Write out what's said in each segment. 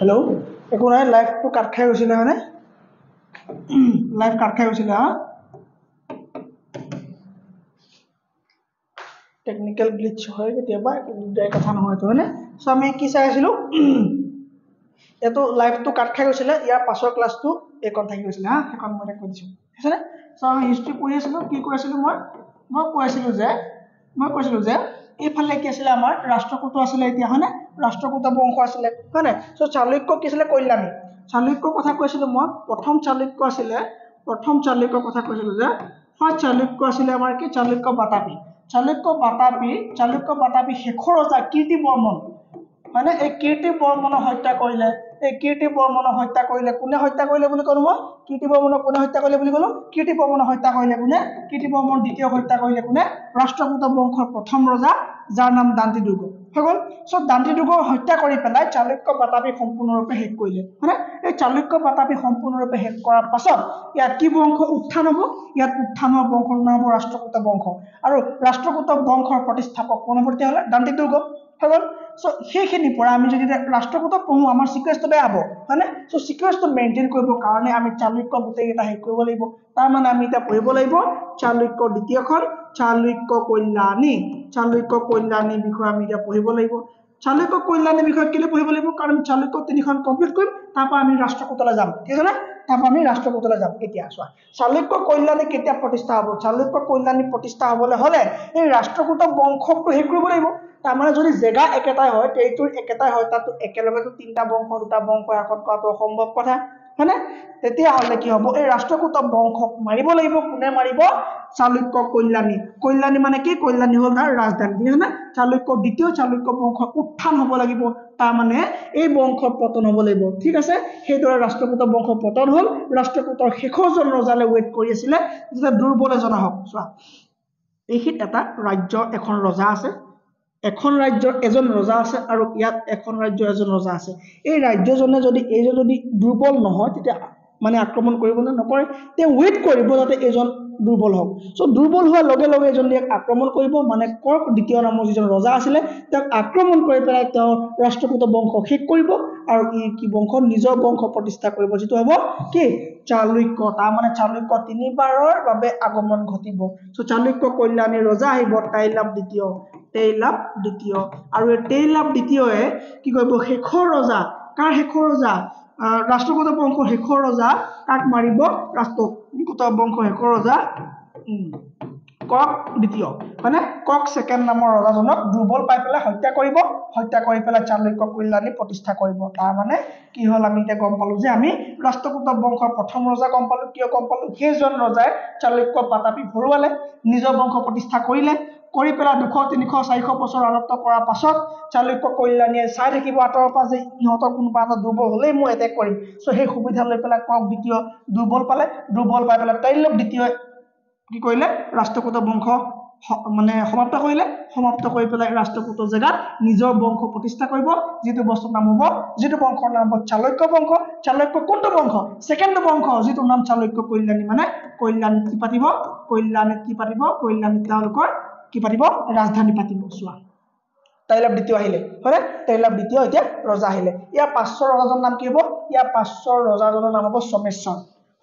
hello একো নাই লাইভটো কাট খাই গৈছিলে মানে লাইভ কাট খাই গৈছিলে হা টেকনিক্যাল গ্লিচ হয় কেতিয়াবা দুটাই কথা নহয় তো হয়নে সো আমি কি চাই আছিলো এটো লাইভটো কাট খাই গৈছিলে ইয়াৰ পাছৰ ক্লাছটো একন থাকি গৈছিলে হা এখন মই কৈ দিছো হয়নে সো আমি হিষ্ট্ৰি পঢ়ি আছিলো কি কৈ আছিলো মই কৈছিলো যে এইফালে কি আছিল আমাৰ ৰাষ্ট্ৰকূট আছিল এতিয়া হয়নে ৰাষ্ট্ৰকূট বংশ আছিল হয়নে সো চালুক্য কি আছিল কল্যাণী চালুক্য কথা কৈছিলো মই প্ৰথম চালুক্য আছিল প্ৰথম চালুক্য কথা কৈছিলো যে ফাৰ্ষ্ট চালুক্য আছিল আমাৰ কি চালুক্য বাতাপি শেখৰ ৰজা কীৰ্তিবৰ্মন মানে এই কীৰ্তিবৰ্মনক হত্যা কৰিলে এই কীৰ্তিবৰ্মনক হত্যা কৰিলে কোনে হত্যা কৰিলে বুলি কলো মই কীৰ্তিবৰ্মনক কোনে হত্যা কৰিলে বুলি কলো কীৰ্তিবৰ্মনক হত্যা কৰিলে কোনে কীৰ্তিবৰ্মন দ্বিতীয় হত্যা কৰিলে কোনে ৰাষ্ট্ৰকূট বংশৰ প্ৰথম ৰজা যাৰ নাম দান্তিদুৰ্গ হৈ গল সো দান্তিদুৰ্গক হত্যা কৰি পেলাই চালুক্য বাতাপি সম্পূৰ্ণৰূপে শেষ কৰিলে মানে এই চালুক্য বাতাপি সম্পূৰ্ণৰূপে শেষ কৰাৰ পাছত ইয়াত কি বংশ উত্থান হ'ব ইয়াত উত্থানৰ বংশৰ নাম হ'ব ৰাষ্ট্ৰকূট বংশ আৰু ৰাষ্ট্ৰকূট বংশৰ প্ৰতিষ্ঠাপক কোন হ'ব তেতিয়াহ'লে দান্তিদুৰ্গ হৈ গল সো সেইখিনি পৰা আমি যদি ৰাষ্ট্ৰকূট পঢ়ো আমাৰ সিকুৱেন্সটো বেয়া হ'ব হয়নে সো সিকুৱেন্সটো মেইনটেইন কৰিবৰ কাৰণে আমি চালুক্য গোটেইটা শেষ কৰিব লাগিব তাৰ মানে আমি এটা পঢ়িব লাগিব চালুক্য দ্বিতীয়খন চালুক্য কল্যাণী বিষয় আমি এটা পঢ়িব লাগিব চালুক্য কল্যাণী বিষয় কেলে পঢ়িব লাগিব কাৰণ চালুক্য তিনিখন কমপ্লিট কৰিম তাৰপৰা আমি ৰাষ্ট্ৰকূটলৈ যাম ঠিক আছে না তাৰপৰা আমি ৰাষ্ট্ৰকূটলৈ যাম এতিয়া চোৱা চালুক্য কল্যাণী কেতিয়া প্ৰতিষ্ঠা হ'ব চালুক্য কল্যাণী প্ৰতিষ্ঠা হ'বলৈ হ'লে এই ৰাষ্ট্ৰকূট বংশকটো শেষ কৰিব লাগিব তাৰ মানে যদি জেগা একেটাই হয় টেৰিটৰি একেটাই হয় তাতো একেলগেতো তিনটা বংশ দুটা বংশ এখন কৰাটো অসম্ভৱ কথা হয়নে তেতিয়া হ'লে কি হ'ব এই ৰাষ্ট্ৰকূট বংশক মাৰিব লাগিব কোনে মাৰিব চালুক্য কল্যাণী মানে কি কল্যাণী হ'ল তাৰ ৰাজধানী ঠিক আছে না চালুক্য দ্বিতীয় চালুক্য বংশ উত্থান হ'ব লাগিব তাৰ মানে এই বংশৰ পতন হ'ব লাগিব ঠিক আছে সেইদৰে ৰাষ্ট্ৰকূট বংশ পতন হ'ল ৰাষ্ট্ৰকূটৰ শেষৰজন ৰজালৈ ৱেইট কৰি আছিলে যে দুৰ্বল এজন আহক চোৱা এইখিনিত এটা ৰাজ্য এখন ৰজা আছে এখন ৰাজ্যৰ এজন ৰজা আছে আৰু ইয়াত এখন ৰাজ্যৰ এজন ৰজা আছে এই ৰাজ্যজনে যদি এইজন যদি দুৰ্বল নহয় তেতিয়া মানে আক্ৰমণ কৰিব নকৰে তে ৱেইট কৰিব যাতে এজন দুৰ্বল হওক সো দুৰ্বল হোৱাৰ লগে লগে এজন ইয়াক আক্ৰমণ কৰিব মানে কৰ্ক দ্বিতীয় নামৰ যিজন ৰজা আছিলে তেওঁক আক্ৰমণ কৰি পেলাই তেওঁ ৰাষ্ট্ৰকূট বংশ শেষ কৰিব আৰু কি বংশ নিজৰ বংশ প্ৰতিষ্ঠা কৰিব যেটো হ'ব কি চালুক্য তাৰ মানে চালুক্য তিনিবাৰৰ বাবে আগমন ঘটিব সো চালুক্য কল্যাণী ৰজা আহিব তৈলাভ দ্বিতীয় আৰু এই তৈলাভ দ্বিতীয়য়ে কি কৰিব শেখৰ ৰজা কাৰ শেখৰ ৰজা ৰাষ্ট্ৰকূট বংশৰ শেখৰ ৰজা কাক মাৰিব ৰাষ্ট্ৰকূট বংশৰ শেখৰ ৰজা কক দ্বিতীয় মানে কক সেকেন্ড নামৰ ৰজাজনক দুৰ্বল পাই পেলাই হত্যা কৰি পেলাই চালুক্য কল্যাণী প্ৰতিষ্ঠা কৰিব তাৰ মানে কি হ'ল আমি এতিয়া গম পালো যে আমি ৰাষ্ট্ৰকূট বংশৰ প্ৰথম ৰজা গম পালো কিয় গম পালো সেইজন ৰজাই চালুক্য বাতাপি হৰুৱালে নিজৰ বংশ প্ৰতিষ্ঠা কৰি পেলাই 200 300 400 বছৰ ৰাজত্ব কৰাৰ পাছত চালুক্য কল্যাণীয়ে চাই থাকিব আঁতৰৰ পৰা যে ইহঁতৰ কোনোবা এটা দুৰ্বল হ'লেই মই এটেক কৰিম সো সেই সুবিধা লৈ পেলাই কক দ্বিতীয় দুৰ্বল পাই পেলাই তৈলাভ দ্বিতীয় কি কৰিলে ৰাষ্ট্ৰকূট বংশ মানে সমাপ্ত কৰি পেলাই ৰাষ্ট্ৰকূট জেগাত নিজৰ বংশ প্ৰতিষ্ঠা কৰিব যেটো বস্তুৰ নাম হ'ব যেটো বংশৰ নাম হ'ব চালুক্য বংশ চালুক্য কোনটো বংশ সেকেন্ড বংশ যেটো নাম চালুক্য কল্যাণী মানে কল্যাণী কি পাতিব কল্যাণী তেওঁলোকৰ কি পাতিব ৰাজধানী পাতিব চোৱা তৈলাভ দ্বিতীয় আহিলে হয়নে তৈলাভ দ্বিতীয় এতিয়া ৰজা আহিলে ইয়াৰ পাঁচৰ ৰজাজনৰ নাম কি হ'ব ইয়াৰ পাঁচৰ ৰজাজনৰ নাম হ'ব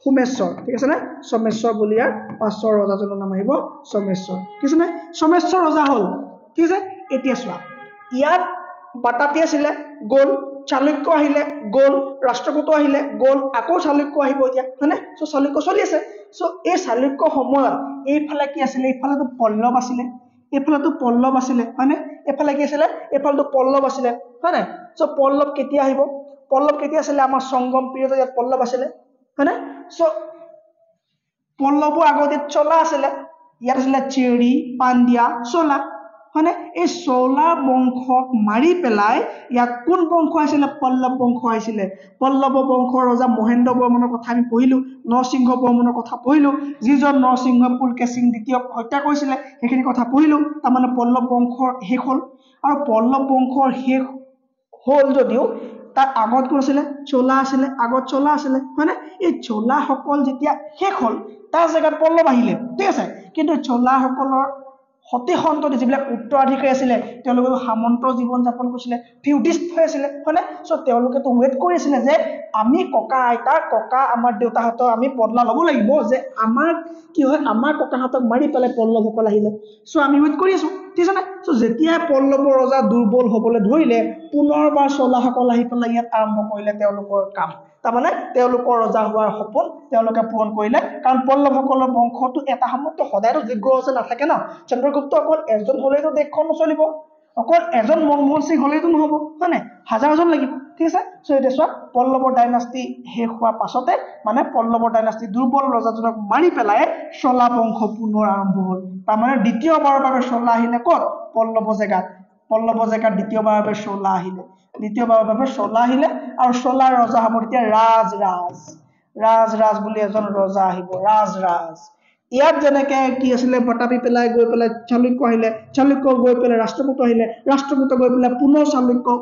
সোমেশ্বৰ ঠিক আছে না সোমেশ্বৰ বুলি ইয়াৰ পাঁচৰ ৰজাজনৰ নাম আহিব সোমেশ্বৰ ঠিক আছে না সোমেশ্বৰ ৰজা হ'ল ঠিক আছে এতিয়া চোৱা ইয়াত বাতাপি আছিলে গ'ল চালুক্য আহিলে গ'ল ৰাষ্ট্ৰকূট আহিলে গ'ল আকৌ চালুক্য আহিব এতিয়া হয়নে সো চালুক্য চলি আছে সো এই চালুক্য সময়ত এইফালে কি আছিলে এইফালেতো পল্লৱ আছিলে হয়নে এইফালে কি আছিলে এইফালেতো পল্লৱ আছিলে হয়নে সো পল্লৱ কেতিয়া আহিব পল্লৱ কেতিয়া আছিলে আমাৰ সংগম পিৰিয়ডত ইয়াত পল্লৱ আছিলে হয়নে সো পল্লৱৰ আগতে চলা আছিলে ইয়াত আছিলে চেৰি পাণ্ডিয়া চলা হয়নে এই চলা বংশক মাৰি পেলাই ইয়াত কোন বংশ আছিলে পল্লৱ বংশ আছিলে পল্লৱ বংশৰ ৰজা মহেন্দ্ৰ বৰ্মনৰ কথা আমি পঢ়িলো নৰসিংহ বৰ্মনৰ কথা পঢ়িলো যিজন নৰসিংহ পুলকেশিং দ্বিতীয়ক হত্যা কৰিছিলে সেইখিনি কথা পঢ়িলো তাৰ মানে পল্লৱ বংশৰ শেষ হ'ল আৰু পল্লৱ বংশৰ শেষ হ'ল যদিও তাৰ আগত কোন আছিলে চলা আছিলে হয়নে এই চলা সকল যেতিয়া শেষ হ'ল তাৰ জায়গাত পল্লৱ আহিলে ঠিক আছে কিন্তু চলা সকলৰ সতী সন্ততি যিবিলাক উত্তৰাধিকাৰী আছিলে তেওঁলোকে সামন্ত জীৱন যাপন কৰিছিলে ফিউডিষ্ট হৈ আছিলে হয়নে চ' তেওঁলোকেতো ৱেইট কৰি আছিলে যে আমি ককা আইতাৰ ককা আমাৰ দেউতাহঁতৰ আমি বদলা ল'ব লাগিব যে আমাৰ কি হয় আমাৰ ককাহঁতক মাৰি পেলাই পল্লৱসকল আহিলে চ' আমি ৱেইট কৰি আছো ঠিক আছে নে চ' যেতিয়া পল্লৱ ৰজা দুৰ্বল হ'বলৈ ধৰিলে পুনৰবাৰ চোলাসকল আহি পেলাই ইয়াত আৰম্ভ কৰিলে তেওঁলোকৰ কাম তাৰমানে তেওঁলোকৰ ৰজা হোৱাৰ সপোন তেওঁলোকে পূৰণ কৰিলে কাৰণ পল্লৱসকলৰ বংশটো এটা সময়ততো সদায়তো যোগ্য ৰজা নাথাকে ন চন্দ্ৰগুপ্ত অকল এজন হ'লেতো দেশখন নচলিব অকল এজন মনমোহন সিং হ'লেতো নহ'ব হয় নাই হাজাৰজন লাগিব ঠিক আছে চ' এতিয়া চোৱা পল্লৱৰ ডাইনাষ্টি শেষ হোৱাৰ পাছতে মানে পল্লৱৰ ডাইনাষ্টি দুৰ্বল ৰজাজনক মাৰি পেলাই চোলা বংশ পুনৰ আৰম্ভ হ'ল তাৰমানে দ্বিতীয়বাৰৰ বাবে চোলা আহিলে ক'ত পল্লৱ জেগাত দ্বিতীয়বাৰৰ বাবে চোলা আহিলে দ্বিতীয়বাৰৰ বাবে চোলা আহিলে আৰু চোলাৰ ৰজা হ'ব তেতিয়া ৰাজ বুলি এজন ৰজা আহিব ৰাজ ইয়াত যেনেকে কি আছিলে পটাপি পেলাই গৈ পেলাই চালুক্য আহিলে চালুক্য গৈ পেলাই ৰাষ্ট্ৰকূট আহিলে ৰাষ্ট্ৰকূট গৈ পেলাই পুনৰ চালুক্য